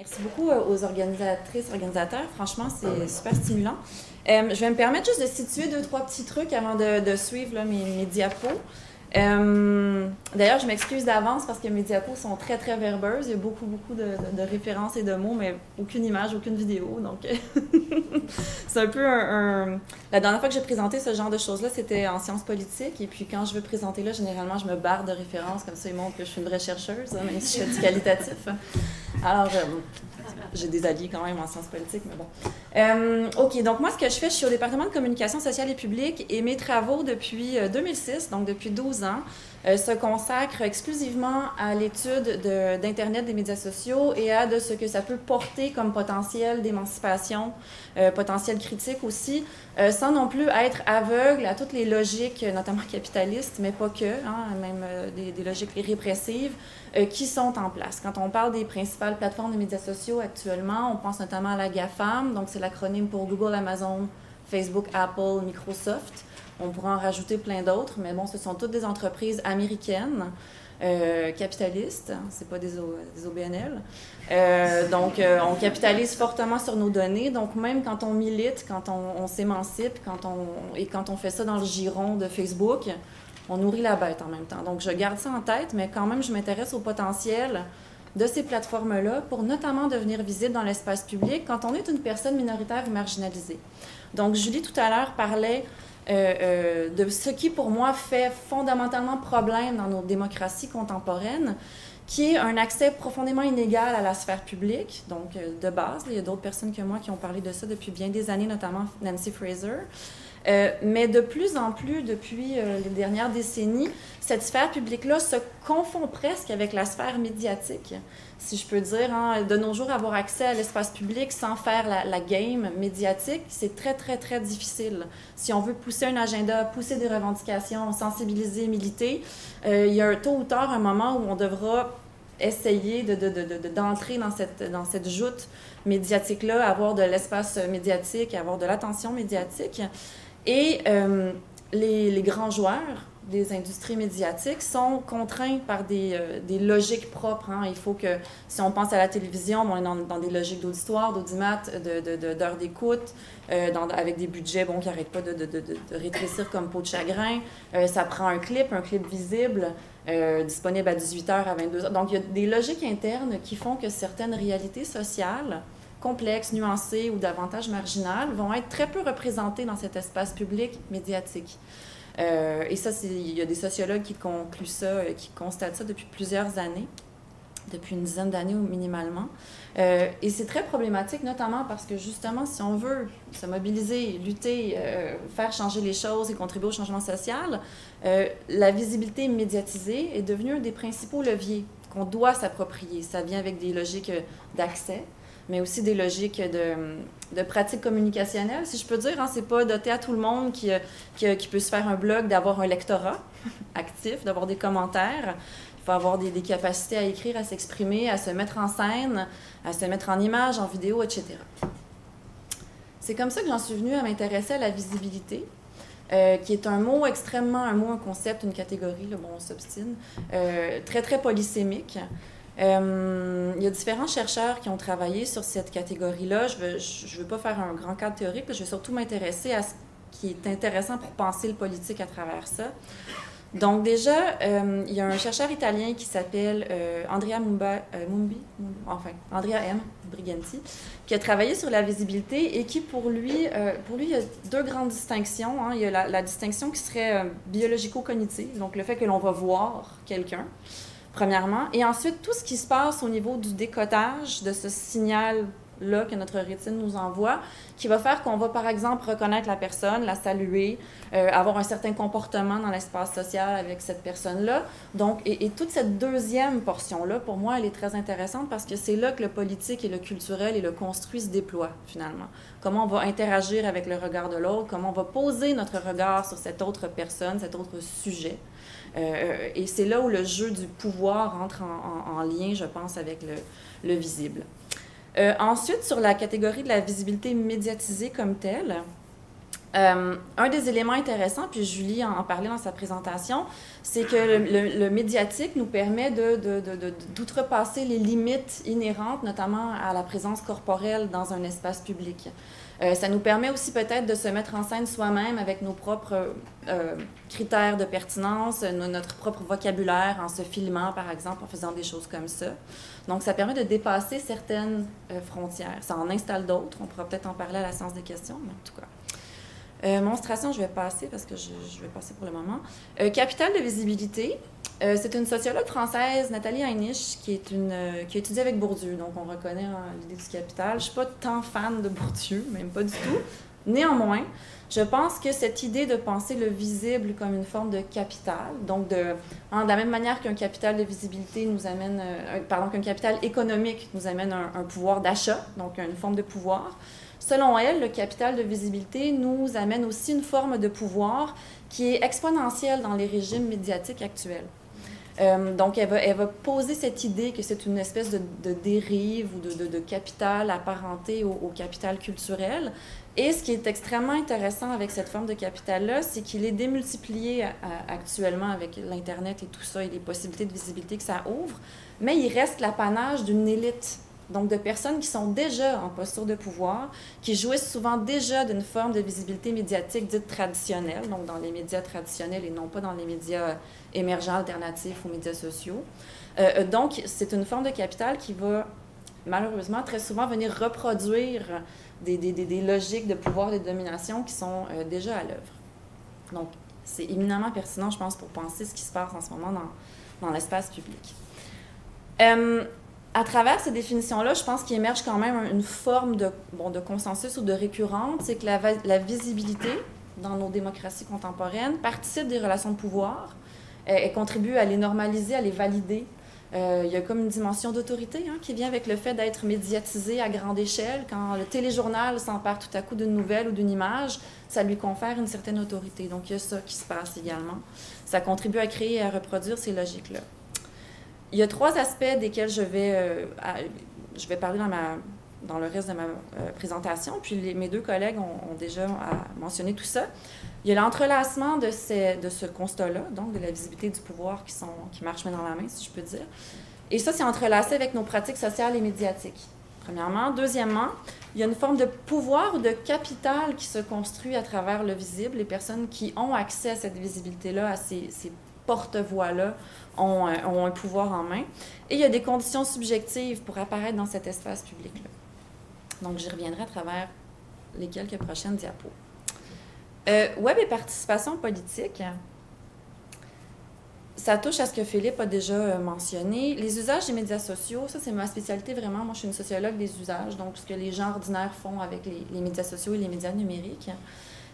merci beaucoup aux organisatrices, organisateurs. Franchement, c'est super stimulant. Je vais me permettre juste de situer 2-3 petits trucs avant de suivre là, mes diapos. D'ailleurs, je m'excuse d'avance parce que mes diapos sont très, très verbeuses. Il y a beaucoup de références et de mots, mais aucune image, aucune vidéo. Donc, c'est un peu La dernière fois que j'ai présenté ce genre de choses-là, c'était en sciences politiques. Et puis, quand je veux présenter là, généralement, je me barre de références. Comme ça, ils montrent que je suis une vraie chercheuse, hein, même si je fais du qualitatif. Alors, j'ai des alliés quand même en sciences politiques, mais bon. OK, donc moi, ce que je fais, je suis au département de communication sociale et publique et mes travaux depuis 2006, donc depuis 12 ans, se consacrent exclusivement à l'étude d'Internet, des médias sociaux et à de ce que ça peut porter comme potentiel d'émancipation, potentiel critique aussi, sans non plus être aveugle à toutes les logiques, notamment capitalistes, mais pas que, hein, même des logiques répressives, qui sont en place. Quand on parle des principales plateformes de médias sociaux actuellement, on pense notamment à la GAFAM, donc c'est l'acronyme pour Google, Amazon, Facebook, Apple, Microsoft. On pourra en rajouter plein d'autres, mais bon, ce sont toutes des entreprises américaines, capitalistes, c'est pas des OBNL. Donc, on capitalise fortement sur nos données. Donc, même quand on milite, quand on s'émancipe, quand on fait ça dans le giron de Facebook, on nourrit la bête en même temps. Donc, je garde ça en tête, mais quand même, je m'intéresse au potentiel de ces plateformes-là pour notamment devenir visible dans l'espace public quand on est une personne minoritaire ou marginalisée. Donc, Julie, tout à l'heure, parlait de ce qui, pour moi, fait fondamentalement problème dans nos démocraties contemporaines, qui est un accès profondément inégal à la sphère publique, donc de base. Il y a d'autres personnes que moi qui ont parlé de ça depuis bien des années, notamment Nancy Fraser. Mais de plus en plus, depuis les dernières décennies, cette sphère publique-là se confond presque avec la sphère médiatique, si je peux dire. Hein. De nos jours, avoir accès à l'espace public sans faire la game médiatique, c'est très, très, très difficile. Si on veut pousser un agenda, pousser des revendications, sensibiliser, militer, il y a tôt ou tard un moment où on devra essayer d'entrer dans cette joute médiatique-là, avoir de l'espace médiatique, avoir de l'attention médiatique. Et les grands joueurs des industries médiatiques sont contraints par des logiques propres. Hein. Il faut que, si on pense à la télévision, on est dans des logiques d'auditoire, d'audimat, d'heures d'écoute, avec des budgets qui n'arrêtent pas de rétrécir comme peau de chagrin. Ça prend un clip visible, disponible à 18h, à 22h. Donc, il y a des logiques internes qui font que certaines réalités sociales complexes, nuancées ou davantage marginales, vont être très peu représentées dans cet espace public médiatique. Et ça, il y a des sociologues qui concluent ça, qui constatent ça depuis plusieurs années, depuis une dizaine d'années minimalement. Et c'est très problématique, notamment parce que justement, si on veut se mobiliser, lutter, faire changer les choses et contribuer au changement social, la visibilité médiatisée est devenue un des principaux leviers qu'on doit s'approprier. Ça vient avec des logiques d'accès, mais aussi des logiques de pratiques communicationnelles, si je peux dire. Hein, c'est pas doté à tout le monde qui peut se faire un blog, d'avoir un lectorat actif, d'avoir des commentaires. Il faut avoir des capacités à écrire, à s'exprimer, à se mettre en scène, à se mettre en image, en vidéo, etc. C'est comme ça que j'en suis venue à m'intéresser à la visibilité, qui est un concept, une catégorie, là, bon, on s'obstine, très, très polysémique. Il y a différents chercheurs qui ont travaillé sur cette catégorie-là. Je veux pas faire un grand cadre théorique, je vais surtout m'intéresser à ce qui est intéressant pour penser le politique à travers ça. Donc déjà, il y a un chercheur italien qui s'appelle Andrea M. Briganti, qui a travaillé sur la visibilité et qui, pour lui, il y a deux grandes distinctions. Hein. Il y a la distinction qui serait biologico-cognitive, donc le fait que l'on va voir quelqu'un, premièrement, et ensuite tout ce qui se passe au niveau du décodage de ce signal-là que notre rétine nous envoie, qui va faire qu'on va, par exemple, reconnaître la personne, la saluer, avoir un certain comportement dans l'espace social avec cette personne-là. Donc, et toute cette deuxième portion-là, pour moi, elle est très intéressante parce que c'est là que le politique et le culturel et le construit se déploient, finalement. Comment on va interagir avec le regard de l'autre, comment on va poser notre regard sur cette autre personne, cet autre sujet. Et c'est là où le jeu du pouvoir entre en lien, je pense, avec le visible. Ensuite, sur la catégorie de la visibilité médiatisée comme telle, Un des éléments intéressants, puis Julie en parlait dans sa présentation, c'est que le médiatique nous permet d'outrepasser les limites inhérentes, notamment à la présence corporelle dans un espace public. Ça nous permet aussi peut-être de se mettre en scène soi-même avec nos propres critères de pertinence, notre propre vocabulaire en se filmant, par exemple, en faisant des choses comme ça. Donc, ça permet de dépasser certaines frontières. Ça en installe d'autres. On pourra peut-être en parler à la séance des questions, mais en tout cas. Monstration, je vais passer parce que je vais passer pour le moment. Capital de visibilité. C'est une sociologue française, Nathalie Heinisch, qui a étudié avec Bourdieu. Donc, on reconnaît l'idée du capital. Je ne suis pas tant fan de Bourdieu, même pas du tout. Néanmoins, je pense que cette idée de penser le visible comme une forme de capital, donc de la même manière qu'un capital de visibilité nous amène, qu'un capital économique nous amène un pouvoir d'achat, donc une forme de pouvoir, selon elle, le capital de visibilité nous amène aussi une forme de pouvoir qui est exponentielle dans les régimes médiatiques actuels. Donc, elle va poser cette idée que c'est une espèce de dérive ou de capital apparenté au capital culturel. Et ce qui est extrêmement intéressant avec cette forme de capital-là, c'est qu'il est démultiplié actuellement avec l'Internet et tout ça et les possibilités de visibilité que ça ouvre, mais il reste l'apanage d'une élite. Donc, de personnes qui sont déjà en posture de pouvoir, qui jouissent souvent déjà d'une forme de visibilité médiatique dite traditionnelle, donc dans les médias traditionnels et non pas dans les médias émergents, alternatifs ou médias sociaux. Donc, c'est une forme de capital qui va, malheureusement, très souvent venir reproduire des logiques de pouvoir et de domination qui sont déjà à l'œuvre. Donc, c'est éminemment pertinent, je pense, pour penser ce qui se passe en ce moment dans l'espace public. À travers ces définitions-là, je pense qu'il émerge quand même une forme de consensus ou de récurrente, c'est que la visibilité dans nos démocraties contemporaines participe des relations de pouvoir et contribue à les normaliser, à les valider. Il y a comme une dimension d'autorité qui vient avec le fait d'être médiatisé à grande échelle. Quand le téléjournal s'empare tout à coup d'une nouvelle ou d'une image, ça lui confère une certaine autorité. Donc, il y a ça qui se passe également. Ça contribue à créer et à reproduire ces logiques-là. Il y a 3 aspects desquels je vais parler dans le reste de ma présentation, puis mes 2 collègues ont déjà mentionné tout ça. Il y a l'entrelacement de ce constat-là, donc de la visibilité du pouvoir qui marchent main dans la main, si je peux dire. Et ça, c'est entrelacé avec nos pratiques sociales et médiatiques, premièrement. Deuxièmement, il y a une forme de pouvoir ou de capital qui se construit à travers le visible. Les personnes qui ont accès à cette visibilité-là, à ces porte-voix-là, ont un pouvoir en main. Et il y a des conditions subjectives pour apparaître dans cet espace public-là. Donc, j'y reviendrai à travers les quelques prochaines diapos. Web et participation politique, ça touche à ce que Philippe a déjà mentionné. Les usages des médias sociaux, ça, c'est ma spécialité vraiment. Moi, je suis une sociologue des usages, donc ce que les gens ordinaires font avec les médias sociaux et les médias numériques,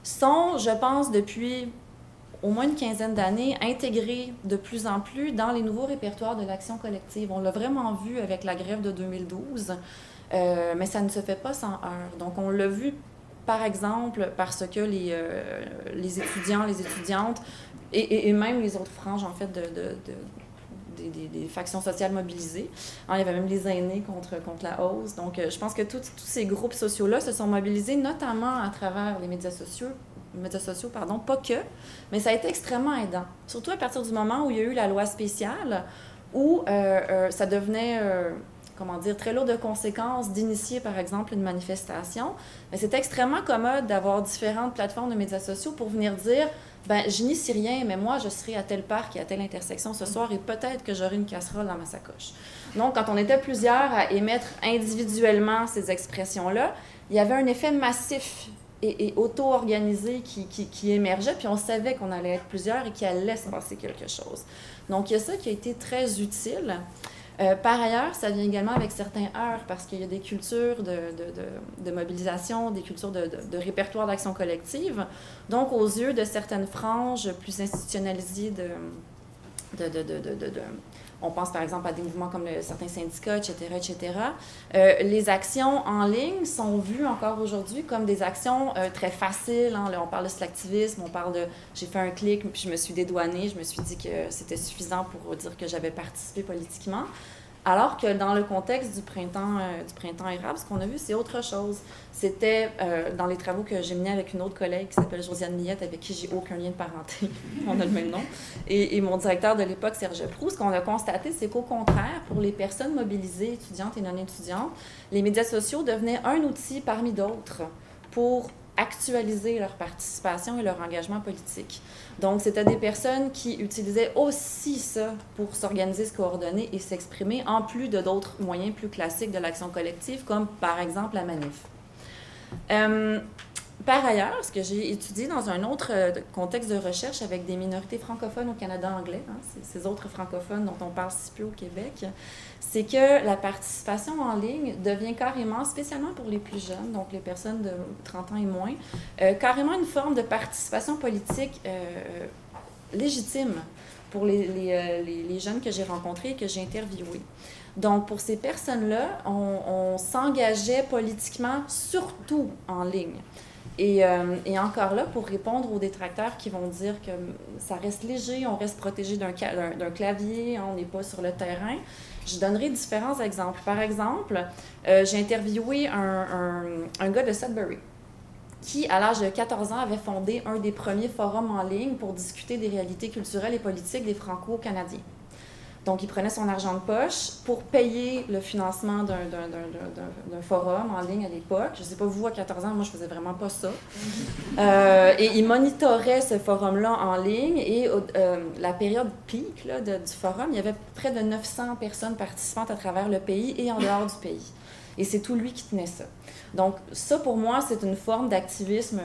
sont, je pense, depuis au moins une quinzaine d'années, intégrés de plus en plus dans les nouveaux répertoires de l'action collective. On l'a vraiment vu avec la grève de 2012, mais ça ne se fait pas sans heurts. Donc, on l'a vu, par exemple, parce que les étudiants, les étudiantes, et même les autres franges, en fait, des factions sociales mobilisées. Il y avait même les aînés contre la hausse. Donc, je pense que tous ces groupes sociaux-là se sont mobilisés, notamment à travers les médias sociaux, pas que, mais ça a été extrêmement aidant. Surtout à partir du moment où il y a eu la loi spéciale, où ça devenait, très lourd de conséquences d'initier, par exemple, une manifestation. Mais c'est extrêmement commode d'avoir différentes plateformes de médias sociaux pour venir dire, je n'initie rien, mais moi, je serai à tel parc et à telle intersection ce soir et peut-être que j'aurai une casserole dans ma sacoche. Donc, quand on était plusieurs à émettre individuellement ces expressions-là, il y avait un effet massif et auto-organisé qui émergeait, puis on savait qu'on allait être plusieurs et qu'il allait se passer quelque chose. Donc, il y a ça qui a été très utile. Par ailleurs, ça vient également avec certains heurts, parce qu'il y a des cultures de mobilisation, des cultures de répertoire d'action collective. Donc, aux yeux de certaines franges plus institutionnalisées on pense par exemple à des mouvements comme certains syndicats, etc., les actions en ligne sont vues encore aujourd'hui comme des actions très faciles. Là, on parle de slacktivisme, on parle de « j'ai fait un clic, puis je me suis dédouanée, je me suis dit que c'était suffisant pour dire que j'avais participé politiquement ». Alors que dans le contexte du printemps érable, ce qu'on a vu, c'est autre chose. C'était dans les travaux que j'ai menés avec une autre collègue qui s'appelle Josiane Millette, avec qui j'ai aucun lien de parenté, on a le même nom, et mon directeur de l'époque, Serge Proulx. Ce qu'on a constaté, c'est qu'au contraire, pour les personnes mobilisées, étudiantes et non étudiantes, les médias sociaux devenaient un outil parmi d'autres pour actualiser leur participation et leur engagement politique. Donc, c'était des personnes qui utilisaient aussi ça pour s'organiser, se coordonner et s'exprimer, en plus de d'autres moyens plus classiques de l'action collective, comme par exemple la manif. Par ailleurs, ce que j'ai étudié dans un autre contexte de recherche avec des minorités francophones au Canada anglais, hein, ces autres francophones dont on parle si peu au Québec, c'est que la participation en ligne devient carrément, spécialement pour les plus jeunes, donc les personnes de 30 ans et moins, carrément une forme de participation politique légitime pour les jeunes que j'ai rencontrés et que j'ai interviewés. Donc, pour ces personnes-là, on s'engageait politiquement surtout en ligne. Et encore là, pour répondre aux détracteurs qui vont dire que ça reste léger, on reste protégé d'un clavier, on n'est pas sur le terrain, je donnerai différents exemples. Par exemple, j'ai interviewé un gars de Sudbury qui, à l'âge de 14 ans, avait fondé un des premiers forums en ligne pour discuter des réalités culturelles et politiques des Franco-Canadiens. Donc, il prenait son argent de poche pour payer le financement d'un forum en ligne à l'époque. Je ne sais pas, vous, à 14 ans, moi, je ne faisais vraiment pas ça. Et il monitorait ce forum-là en ligne. Et la période peak là, du forum, il y avait près de 900 personnes participantes à travers le pays et en dehors du pays. Et c'est tout lui qui tenait ça. Donc, ça, pour moi, c'est une forme d'activisme,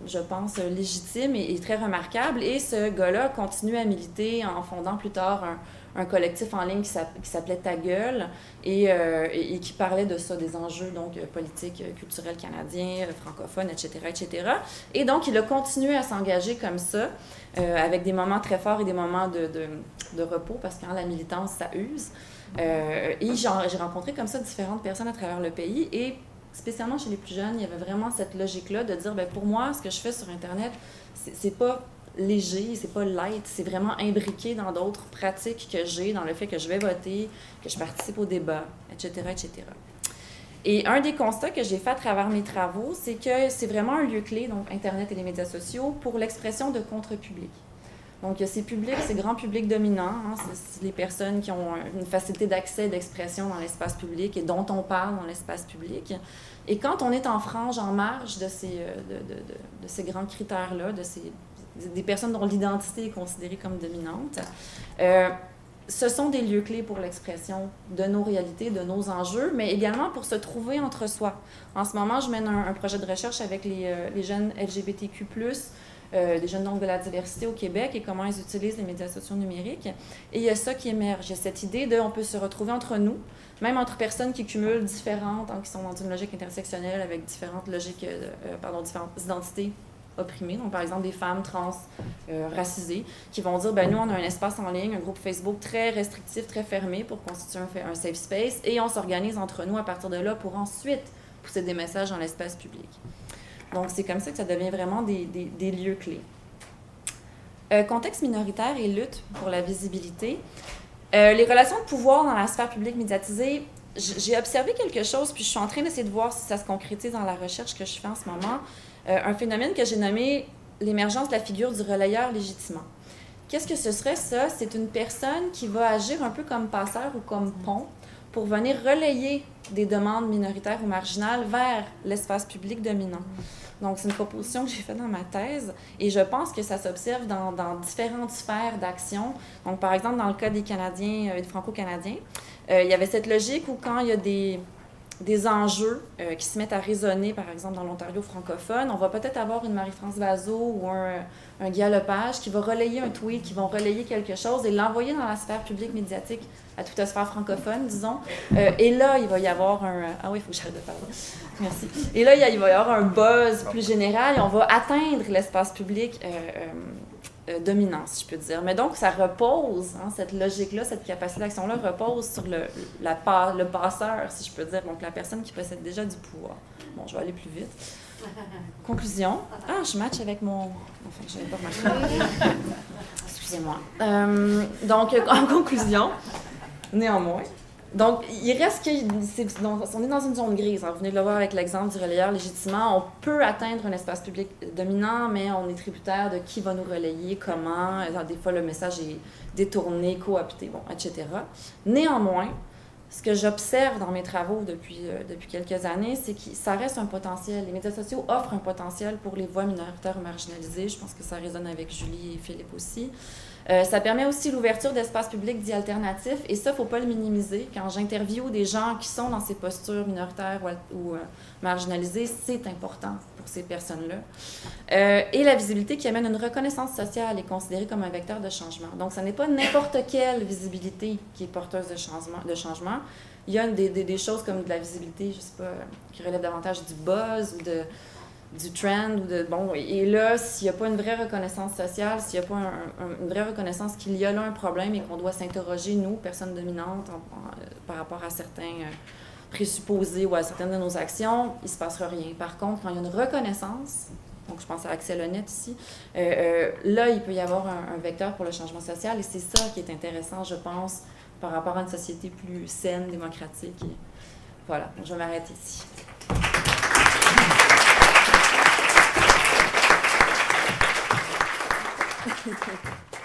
je pense, légitime et très remarquable. Et ce gars-là continue à militer en fondant plus tard un collectif en ligne qui s'appelait Ta Gueule et qui parlait de ça, des enjeux donc politiques, culturels canadiens, francophones, etc., etc. Et donc, il a continué à s'engager comme ça, avec des moments très forts et des moments de repos, parce que quand la militance, ça use. Et j'ai rencontré comme ça différentes personnes à travers le pays et spécialement chez les plus jeunes, il y avait vraiment cette logique-là de dire, bien, pour moi, ce que je fais sur Internet, c'est pas léger, c'est pas light, c'est vraiment imbriqué dans d'autres pratiques que j'ai, dans le fait que je vais voter, que je participe au débat, etc., etc. Et un des constats que j'ai fait à travers mes travaux, c'est que c'est vraiment un lieu clé, donc Internet et les médias sociaux, pour l'expression de contre-public. Donc, il y a ces publics, ces grands publics dominants, hein, c'est les personnes qui ont une facilité d'accès, d'expression dans l'espace public et dont on parle dans l'espace public. Et quand on est en frange, en marge de ces grands critères-là, des personnes dont l'identité est considérée comme dominante, ce sont des lieux clés pour l'expression de nos réalités, de nos enjeux, mais également pour se trouver entre soi. En ce moment, je mène un projet de recherche avec les jeunes LGBTQ+, des jeunes donc de la diversité au Québec et comment ils utilisent les médias sociaux numériques. Et il y a ça qui émerge. Il y a cette idée de on peut se retrouver entre nous, même entre personnes qui cumulent différentes, qui sont dans une logique intersectionnelle avec différentes logiques, différentes identités opprimées. Donc, par exemple, des femmes trans racisées qui vont dire, ben nous, on a un espace en ligne, un groupe Facebook très restrictif, très fermé pour constituer un safe space et on s'organise entre nous à partir de là pour ensuite pousser des messages dans l'espace public. Donc, c'est comme ça que ça devient vraiment des lieux clés. Contexte minoritaire et lutte pour la visibilité. Les relations de pouvoir dans la sphère publique médiatisée, j'ai observé quelque chose, puis je suis en train d'essayer de voir si ça se concrétise dans la recherche que je fais en ce moment. Un phénomène que j'ai nommé l'émergence de la figure du relayeur légitimant. Qu'est-ce que ce serait, ça? C'est une personne qui va agir un peu comme passeur ou comme pont pour venir relayer des demandes minoritaires ou marginales vers l'espace public dominant. Donc, c'est une proposition que j'ai faite dans ma thèse et je pense que ça s'observe dans différentes sphères d'action. Donc, par exemple, dans le cas des Canadiens, des Franco-Canadiens, il y avait cette logique où quand il y a des enjeux qui se mettent à résonner, par exemple, dans l'Ontario francophone, on va peut-être avoir une Marie-France Vazot ou un Guy Lepage qui va relayer un tweet, qui vont relayer quelque chose et l'envoyer dans la sphère publique médiatique, à toute la sphère francophone, disons. Et là, il va y avoir Ah oui, il faut que j'arrête de parler. Merci. Et là, il va y avoir un buzz plus général et on va atteindre l'espace public dominant, si je peux dire. Mais donc, ça repose, hein, cette logique-là, cette capacité d'action-là repose sur le passeur, si je peux dire, donc la personne qui possède déjà du pouvoir. Bon, je vais aller plus vite. Conclusion. Ah, je match avec mon... Enfin, je n'avais pas remarqué. Excusez-moi. Donc, en conclusion, néanmoins, Donc, il reste que on est dans une zone grise. Vous venez de le voir avec l'exemple du relayeur légitimement. On peut atteindre un espace public dominant, mais on est tributaire de qui va nous relayer, comment. Des fois, le message est détourné, coopté, bon, etc. Néanmoins, ce que j'observe dans mes travaux depuis quelques années, c'est que ça reste un potentiel. Les médias sociaux offrent un potentiel pour les voix minoritaires ou marginalisées. Je pense que ça résonne avec Julie et Philippe aussi. Ça permet aussi l'ouverture d'espaces publics dits alternatifs, et ça, il ne faut pas le minimiser. Quand j'interviewe des gens qui sont dans ces postures minoritaires ou marginalisées, c'est important pour ces personnes-là. Et la visibilité qui amène une reconnaissance sociale est considérée comme un vecteur de changement. Donc, ce n'est pas n'importe quelle visibilité qui est porteuse de changement. Il y a des choses comme de la visibilité, je ne sais pas, qui relèvent davantage du buzz ou du trend, et là, s'il n'y a pas une vraie reconnaissance sociale, s'il n'y a pas une vraie reconnaissance qu'il y a là un problème et qu'on doit s'interroger, nous, personnes dominantes, par rapport à certains présupposés ou à certaines de nos actions, il ne se passera rien. Par contre, quand il y a une reconnaissance, donc je pense à Accès Honnête ici, là, il peut y avoir un vecteur pour le changement social, et c'est ça qui est intéressant, je pense, par rapport à une société plus saine, démocratique. Et voilà, je vais m'arrêter ici. Thank you.